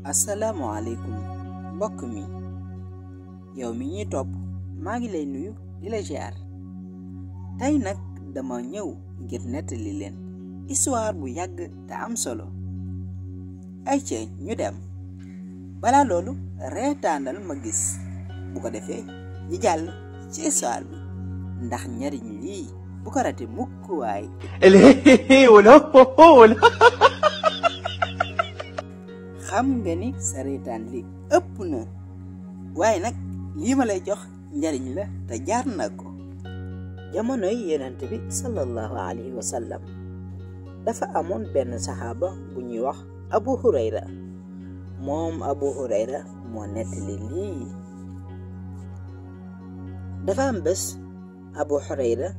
asalaamaaleykum mbokk mi yow mi ñuy topp maa ngi lay nuyu di la ziar tey nag dama ñëw ngir nettali leen histoire bu yàgg te am solo ay ca ñu dem balaa loolu reetaanal ma gis bu ko defee ñu jàll ci histoire bi ndax njariñ lii bu ko rate mukk waay xam nga ni sa reetaan li ëpp na waaye nag lii ma lay jox njariñ la te jaar na ko jamonoy yonent bi sallallahu alayhi wa sallam dafa amoon benn saxaaba bu ñuy wax Abu Hurayra moom Abu Hurayra moo nettali lii dafa am bés Abu Hurayra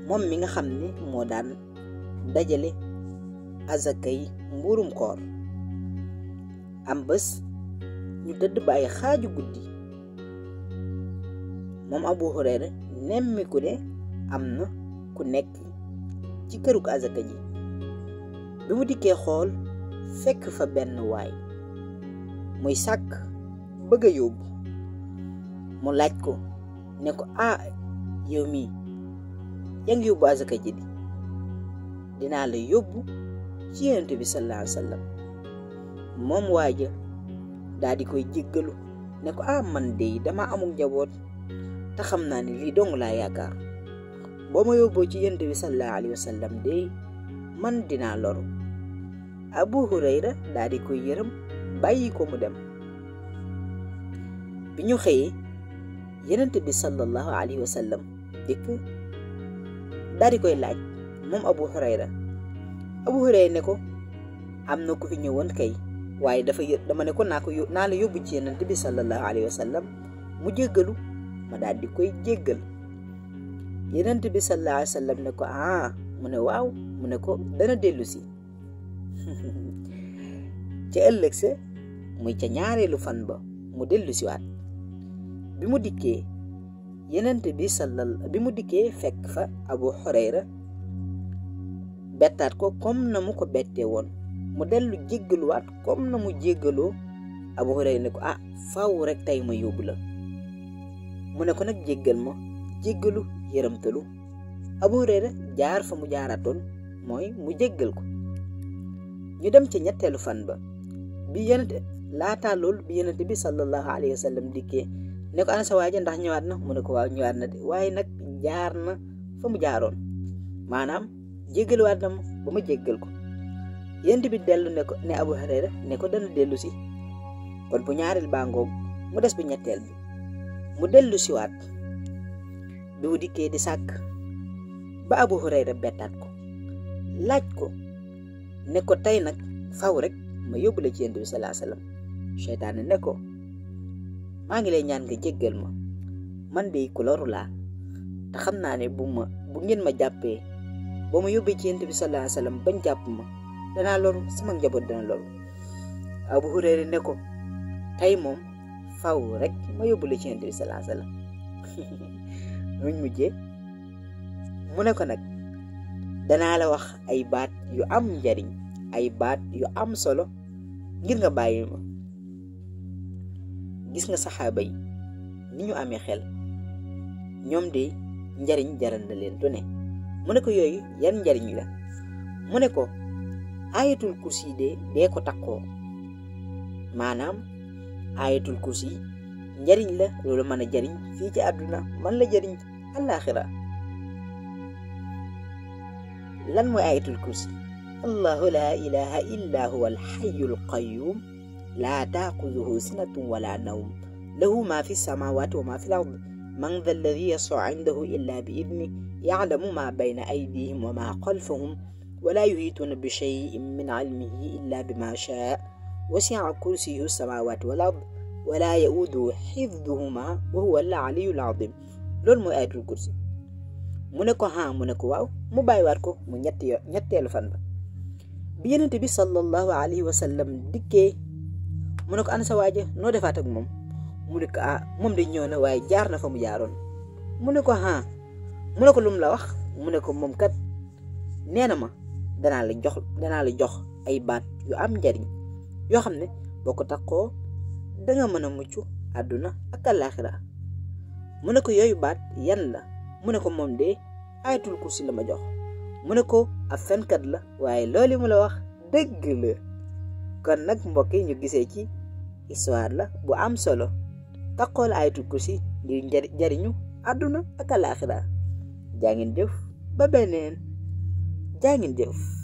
moom mi nga xam ni moo daan dajale azakay mburum koor am bés ñu tëdd ba ay xaaju guddi moom Abu Hurayra nemmiku ne am na ku nekk ci kërug azaka ji bi mu dikkee xool fekk fa benn waay muy sàkk bëgg a yóbbu mu laaj ko ne ko yow mii yaa ngi yóbbu azaka ji di dinaa la yóbbu ci Yonent bi sallallahu alayhi wa sallam moom waaja daal di koy jéggalu ne ko man de dama amul njaboot te xam naa ne lii dong laa yaakaar boo ma yóbboo ci Yonent bi sallallahu alayhi wa sallam de man dinaa loru Abu Hurayra daal di koy yërëm bàyyi ko mu dem bi ñu xëyee Yonent bi sallallahu alayhi wa sallam dikk daal di koy laaj moom Abu Hurayra ne ko am na ku fi ñëwoon kay waaye dama ne ko naa la yóbbu ci Yonent bi sallallahu alayhi wa sallam mu jéggalu ma daal di koy jéggal Yonent bi sallallahu alayhi wa sallam ne ko mu ne waaw mu ne ko dana dellu si ca ëllëg sa muy ca ñaareelu fan ba mu dellu si waat bi mu dikkee fekk fa Abu Hurayra bettaat ko comme na mu ko bettee woon mu dellu jéggaluwaat comme na mu jéggaloo Abu Hurayra ne ko faaw rek tey ma yóbbu la mu ne ko nag jéggal ma jéggalu yërëmtalu Abu Hurayra jaar fa mu jaaratoon mooy mu jéggal ko ñu dem ca ñetteelu fan ba bi Yonent bi sallallahu alayhi wa sallam dikkee ne ko ana sa waaja ndax ñëwaat na mu ne ko waaw ñëwaat na de waaye nag jaar na fa mu jaaroon maanaam jéggaluwaat na ma ba ma jéggal ko Yonent bi dellu ne Abu Hurayra ne ko dana dellu si kon bu ñaareel baa ngoog mu des bu ñetteel bi mu dellu si waat bi mu dikkee di sàkk ba Abu Hurayra bettaat ko laaj ko ne ko tey nag faw rek ma yóbbu la ci Yonent bi sallallahu alayhi wa sallam seytaane ne ko maa ngi lay ñaan nga jéggal ma man de ku loru laa te xam naa ne bu ngeen ma jàppee ba ma yóbbee ci Yonent bi sallallahu alayhi wa sallam bañ jàpp ma danaa loru sama njaboot dana loru Abu Hurayra ne ko tey moom faw rek ma yóbbu la ci Yonent bi sallallahu alayhi wa sallam muñ mujjee mu ne ko nag danaa la wax ay baat yu am njariñ ay baat yu am solo ngir nga bàyyi ma gis nga saxaaba yi ni ñu amee xel ñoom de njariñ jaral na leen du ne mu ne ko yooyu yan njariñ la mu ne ko ayatul kursi de dee ko takkoo maanaam ayatul kursi njariñ la loolu mën a jariñ fii ci àdduna man la jariñ àllaaxira lan mooy ayatul kursi allahu la ilaha illa huwa alxayyul qayyum laa taaxuduhu sinatun wala nawm lahu ma fi samawati wa ma fi l ard man dha alladi yashfau indahu illa bi idni yaclamu ma bayna aydihim wa ma xalfahum wala yuhituuna bi cheyin min cilmihi illa bima shaa wasica kursiyuhu samawati wal ard wala yauduhu xifduhuma wa huwa al aliyu al azim loolu mooy ayatul kursi mu ne ko mu ne ko waaw mu bàyyiwaat ko mu ñetteelu fan ba bi Yonent bi sallallahu alayhi wa sallam dikkee mu ne ko ana sa waaja noo defaat ak moom mu ne ko moom de ñëw na waaye jaar na fa mu jaaroon mu ne ko mu ne ko lum la wax mu ne ko moom kat nee na ma danaa la jox ay baat yu am njariñ yoo xam ne boo ko takkoo danga mën a mucc àdduna ak àllaaxira mu ne ko yooyu baat yan la mu ne ko moom de ayatul kursi la ma jox mu ne ko ab fenkat la waaye loolu mu la wax dëgg la. kon nag mbokk yi ñu gisee ci histoire la bu am solo takkool ayatul kursi ngir jariñu àdduna ak àllaaxira jaa ngeen jëf ba beneen jaa ngeen jëf.